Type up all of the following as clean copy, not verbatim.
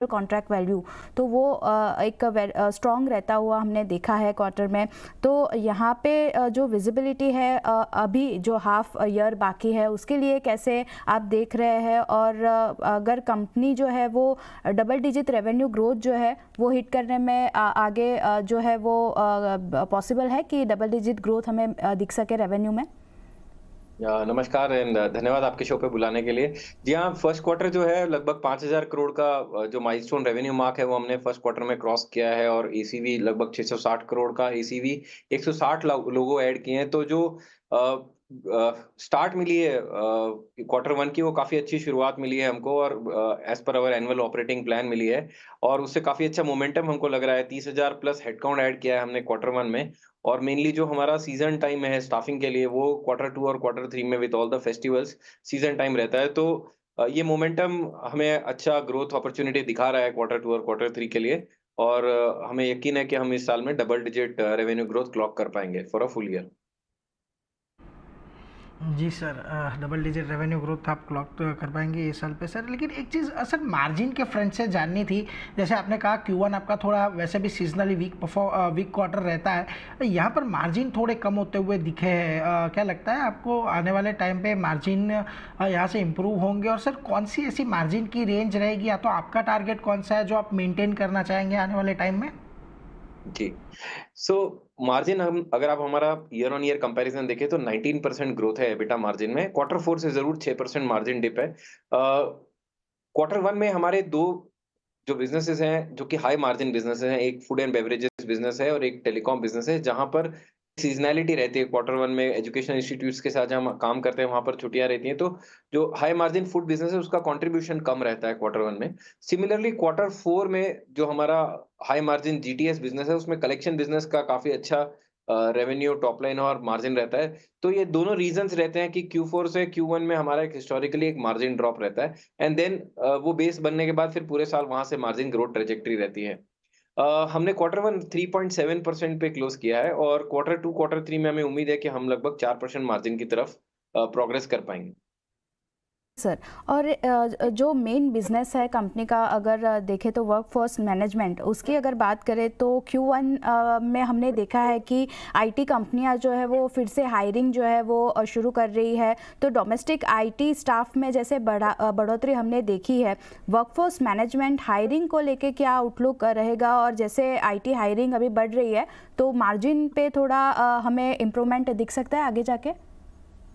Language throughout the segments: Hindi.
कॉन्ट्रैक्ट वैल्यू, तो वो एक स्ट्रॉन्ग रहता हुआ हमने देखा है क्वार्टर में। तो यहाँ पे जो विजिबिलिटी है अभी जो हाफ ईयर बाकी है उसके लिए कैसे आप देख रहे हैं, और अगर कंपनी जो है वो डबल डिजिट रेवेन्यू ग्रोथ जो है वो हिट करने में आगे जो है वो पॉसिबल है कि डबल डिजिट ग्रोथ हमें दिख सके रेवेन्यू में? नमस्कार एंड धन्यवाद आपके शो पे बुलाने के लिए। जी हाँ, फर्स्ट क्वार्टर जो है लगभग 5,000 करोड़ का जो माइलस्टोन रेवेन्यू मार्क है वो हमने फर्स्ट क्वार्टर में क्रॉस किया है, और एसीवी लगभग 660 करोड़ का एसीवी 160 लोगो ऐड किए हैं। तो जो स्टार्ट मिली है क्वार्टर वन की, वो काफ़ी अच्छी शुरुआत मिली है हमको, और एज़ पर अवर एनुअल ऑपरेटिंग प्लान मिली है, और उससे काफ़ी अच्छा मोमेंटम हमको लग रहा है। 30,000 प्लस हेडकाउंट ऐड किया है हमने क्वार्टर वन में, और मेनली जो हमारा सीज़न टाइम है स्टाफिंग के लिए वो क्वार्टर 2 और क्वार्टर 3 में with all the festivals season time रहता है। तो ये मोमेंटम हमें अच्छा ग्रोथ अपॉर्च्युनिटी दिखा रहा है क्वार्टर 2 और क्वार्टर 3 के लिए, और हमें यकीन है कि हम इस साल में double digit revenue growth clock कर पाएँगे फॉर अ फुल ईयर। जी sir, double digit revenue growth आप क्लॉक तो कर पाएंगे इस साल पे सर, लेकिन एक चीज़ सर मार्जिन के फ्रंट से जाननी थी। जैसे आपने कहा Q1 आपका थोड़ा वैसे भी सीजनली वीक क्वार्टर रहता है, यहाँ पर मार्जिन थोड़े कम होते हुए दिखे हैं। क्या लगता है आपको आने वाले टाइम पे मार्जिन यहाँ से इम्प्रूव होंगे, और सर कौन सी ऐसी मार्जिन की रेंज रहेगी, या तो आपका टारगेट कौन सा है जो आप मेंटेन करना चाहेंगे आने वाले टाइम में? जी। सो मार्जिन हम अगर आप हमारा ईयर ऑन ईयर कंपैरिजन देखें तो 19% ग्रोथ है एबिटा मार्जिन में। क्वार्टर 4 से ज़रूर 6% मार्जिन डिप है। क्वार्टर 1 में हमारे 2 जो बिज़नेसेस हैं, जो कि हाई मार्जिन बिज़नेसेस हैं, एक फूड एंड बेवरेजेस बिज़नेस है और एक टेलीकॉम बिज़नेस है, जहाँ पर सीज़नैलिटी रहती है। क्वार्टर 1 में एजुकेशन इंस्टीट्यूट्स के साथ जहाँ हम काम करते हैं, वहाँ पर छुट्टियाँ रहती हैं, तो जो हाई मार्जिन फूड बिज़नेस है, उसका कंट्रीब्यूशन कम रहता है क्वार्टर 1 में। सिमिलरली क्वार्टर 4 में जो हमारा हाई मार्जिन जीटीएस बिज़नेस है, उसमें कलेक्शन बिज़नेस का काफ़ी अच्छा रेवेन्यू, टॉप लाइन और मार्जिन रहता है। तो ये दोनों रीज़न्स रहते हैं कि Q4 से Q1 में हमारा एक हिस्टोरिकली एक मार्जिन ड्रॉप रहता है, एंड देन वो बेस बनने के बाद फिर पूरे साल वहाँ से मार्जिन ग्रोथ ट्रैजेक्टरी रहती है। हमने क्वार्टर 1 3.7% पे क्लोज़ किया है, और क्वार्टर 2, क्वार्टर 3 में हमें उम्मीद है कि हम लगभग 4% मार्जिन की तरफ प्रोग्रेस कर पाएँगे। सर, और जो मेन बिजनेस है कंपनी का, अगर देखें तो वर्कफोर्स मैनेजमेंट, उसकी अगर बात करें तो Q1 में हमने देखा है कि आईटी कंपनियां जो है वो फिर से हायरिंग जो है वो शुरू कर रही है। तो डोमेस्टिक आईटी स्टाफ में जैसे बढ़ोतरी हमने देखी है, वर्कफोर्स मैनेजमेंट हायरिंग को लेके क्या आउटलुक रहेगा, और जैसे आईटी हायरिंग अभी बढ़ रही है तो मार्जिन पे थोड़ा हमें इम्प्रूवमेंट दिख सकता है आगे जाके?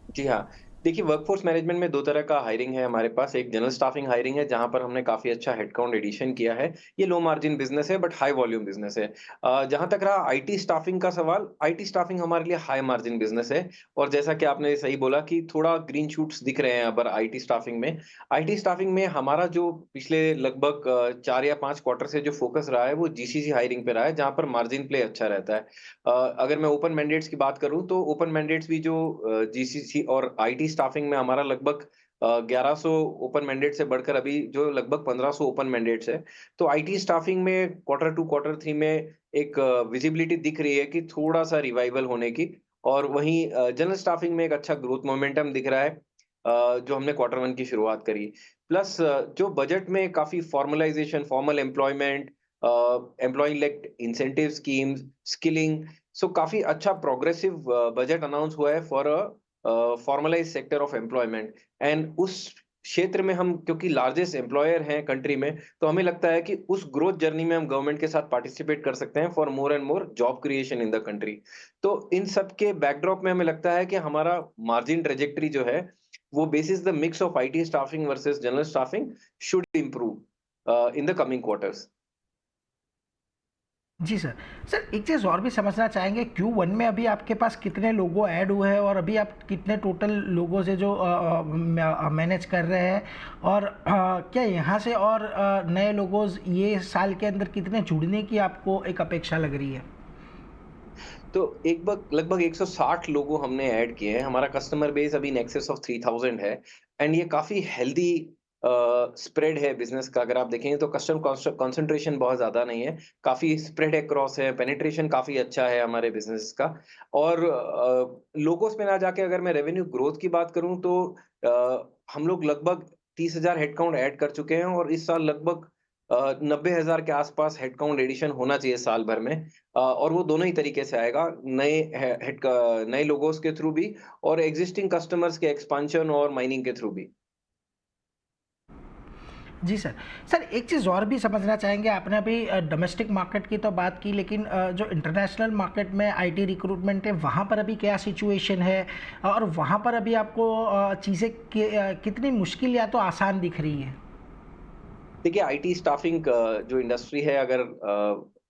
जी हाँ। देखिए, वर्कफ़ोर्स मैनेजमेंट में 2 तरह का हायरिंग है हमारे पास। एक जनरल स्टाफिंग हायरिंग है, जहाँ पर हमने काफ़ी अच्छा हेडकाउंट एडिशन किया है। ये लो मार्जिन बिज़नेस है, बट हाई वॉल्यूम बिज़नेस है। जहाँ तक रहा आईटी स्टाफिंग का सवाल, आईटी स्टाफिंग हमारे लिए हाई मार्जिन बिज़नेस है, और जैसा कि आपने सही बोला कि थोड़ा ग्रीन शूट्स दिख रहे हैं अब आईटी स्टाफिंग में। आईटी स्टाफिंग में हमारा जो पिछले लगभग 4 या 5 क्वार्टर से जो फ़ोकस रहा है, वो जीसीसी हायरिंग पे रहा है, जहाँ पर मार्जिन प्ले अच्छा रहता है। अगर मैं ओपन मैंडेट्स की बात करूँ, तो ओपन मैंडेट्स भी जो जीसीसी और आईटी स्टाफिंग में हमारा लगभग 1100 ओपन मैंडेट से बढ़कर अभी जो लगभग 1500 ओपन मैंडेट्स है। तो आईटी स्टाफिंग में क्वार्टर 2, क्वार्टर 3 में एक विजिबिलिटी दिख रही है कि थोड़ा-सा रिवाइवल होने की, और वहीं जनरल स्टाफिंग में एक अच्छा ग्रोथ मोमेंटम दिख रहा है, जो हमने क्वार्टर 1 की शुरुआत करी। प्लस जो बजट में काफ़ी formalisation, formal employment, employee elect incentive schemes, skilling, so काफ़ी अच्छा प्रोग्रेसिव बजट अनाउंस हुआ है for formalised sector of employment, and उस क्षेत्र में हम क्योंकि लार्जेस्ट एम्प्लॉयर हैं कंट्री में, तो हमें लगता है कि उस ग्रोथ जर्नी में हम गवर्नमेंट के साथ पार्टिसिपेट कर सकते हैं for more and more job creation in the country. तो इन सब के बैकड्रॉप में हमें लगता है कि हमारा मार्जिन ट्रैजेक्टरी जो है, वो basis the mix of IT staffing versus general staffing should improve in the coming quarters. जी सर। सर एक चीज़ और भी समझना चाहेंगे, Q1 में अभी आपके पास कितने लोगो ऐड हुए हैं, और अभी आप कितने टोटल लोगों से जो मैनेज कर रहे हैं, और क्या यहाँ से और नए लोगोज ये साल के अंदर कितने जुड़ने की आपको एक अपेक्षा लग रही है? तो एक बग लगभग 160 लोगों हमने ऐड किए हैं। हमारा कस्टमर बेस अभी इन एक्सेस ऑफ 3000 है, एंड ये काफ़ी हेल्दी स्प्रेड है बिज़नेस का। अगर आप देखेंगे तो कस्टमर कंसंट्रेशन बहुत ज़्यादा नहीं है, काफ़ी स्प्रेड अक्रॉस है, पेनिट्रेशन काफ़ी अच्छा है हमारे बिज़नेस का। और लोगोस में ना जाके अगर मैं रेवेन्यू ग्रोथ की बात करूँ, तो हम लोग लगभग 30,000 हेडकाउंट ऐड कर चुके हैं, और इस साल लगभग 90,000 के आसपास हेडकाउंट एडिशन होना चाहिए साल भर में, और वो दोनों ही तरीके से आएगा, नए लोगोस के थ्रू भी और एग्जिस्टिंग कस्टमर्स के एक्सपांशन और माइनिंग के थ्रू भी। जी सर। सर एक चीज़ और भी समझना चाहेंगे, आपने अभी डोमेस्टिक मार्केट की तो बात की, लेकिन जो इंटरनेशनल मार्केट में आईटी रिक्रूटमेंट है वहाँ पर अभी क्या सिचुएशन है, और वहाँ पर अभी आपको चीज़ें कितनी मुश्किल या तो आसान दिख रही है? देखिए, आईटी स्टाफिंग जो इंडस्ट्री है, अगर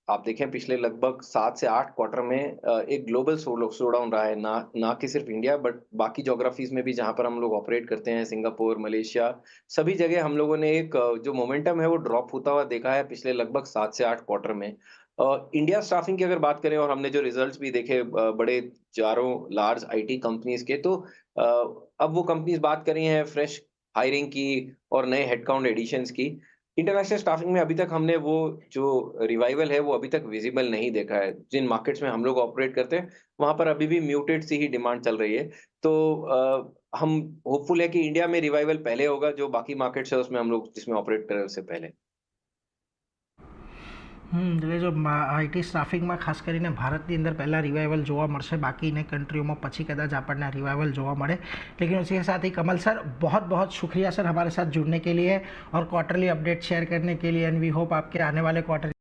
आप देखें पिछले लगभग 7 से 8 क्वार्टर में एक ग्लोबल स्लो डाउन रहा है, ना कि सिर्फ इंडिया बट बाकी ज्योग्राफीज में भी जहाँ पर हम लोग ऑपरेट करते हैं, सिंगापुर, मलेशिया, सभी जगह हम लोगों ने एक जो मोमेंटम है वो ड्रॉप होता हुआ देखा है पिछले लगभग 7 से 8 क्वार्टर में। इंडिया स्टाफिंग की अगर बात करें और हमने जो रिजल्ट्स भी देखे बड़े चारों लार्ज आईटी कंपनीज के, तो अब वो कंपनीज बात कर रही हैं फ्रेश हायरिंग की और नए हेडकाउंट एडिशंस की। इंटरनेशनल स्टाफिंग में अभी तक हमने वो जो रिवाइवल है वो अभी तक विजिबल नहीं देखा है। जिन मार्केट्स में हम लोग ऑपरेट करते हैं, वहाँ पर अभी भी म्यूटेड सी ही डिमांड चल रही है। तो हम होपफुल है कि इंडिया में रिवाइवल पहले होगा, जो बाकी मार्केट्स है उसमें हम लोग जिसमें ऑपरेट कर रहे हैं उससे पहले। એટલે જો આઈટી સ્ટાફિંગમાં ખાસ કરીને ભારતની અંદર પહેલાં રિવાઇવલ જોવા મળશે, બાકીની કંટ્રીઓમાં પછી કદાચ આપણને રિવાइवल જોવા મળે। लेकिन उसी के साथ ही कमल सर, बहुत बहुत शुक्रिया सर हमारे साथ जुड़ने के लिए और क्वार्टरली अपडेट शेयर करने के लिए, एंड वी होप आपके आने वाले क्वार्टर